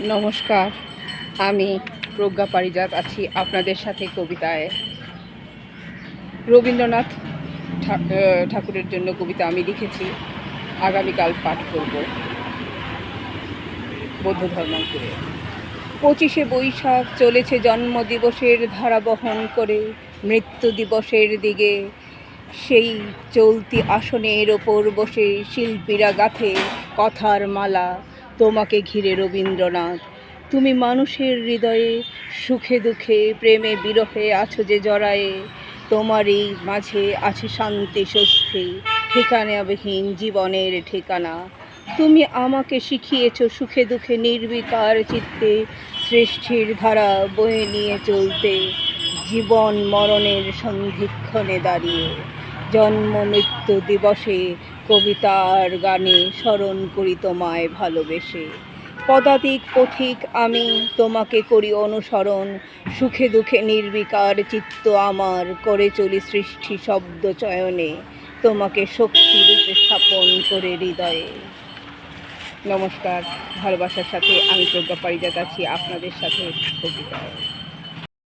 নমস্কার, আমি প্রজ্ঞা পারিজাত আছি আপনাদের সাথে কবিতায়। রবীন্দ্রনাথ ঠাকুরের জন্য কবিতা আমি লিখেছি, আগামীকাল পাঠ করব। বৌদ্ধ ধর্মাঙ্কুরে 25শে বৈশাখ চলেছে জন্মদিবসের ধারা বহন করে মৃত্যু দিবসের দিকে। সেই চলতি আসনের ওপর বসে শিল্পীরা গাঁথে কথার মালা তোমাকে ঘিরে। রবীন্দ্রনাথ, তুমি মানুষের হৃদয়ে সুখে দুঃখে প্রেমে বিরহে আছো যে জড়ায়ে। তোমারই মাঝে আছে শান্তি স্বস্তি, ঠিকানাবিহীন জীবনের ঠিকানা। তুমি আমাকে শিখিয়েছ সুখে দুঃখে নির্বিকার চিত্তে সৃষ্টির ধারা বয়ে নিয়ে চলতে, জীবন মরণের সন্ধিক্ষণে দাঁড়িয়ে। জন্ম মৃত্যু দিবসে কবিতার গানে স্মরণ করি তোমায় ভালোবেসে। পদাতিক পথিক আমি তোমাকে করি অনুসরণ, সুখে দুঃখে নির্বিকার চিত্ত আমার করে চলি সৃষ্টি শব্দ চয়নে, তোমাকে শক্তি রূপে স্থাপন করে হৃদয়ে। নমস্কার, ভালোবাসার সাথে আমি প্রজ্ঞা পারিজাত আছি আপনাদের সাথে কবিতায়।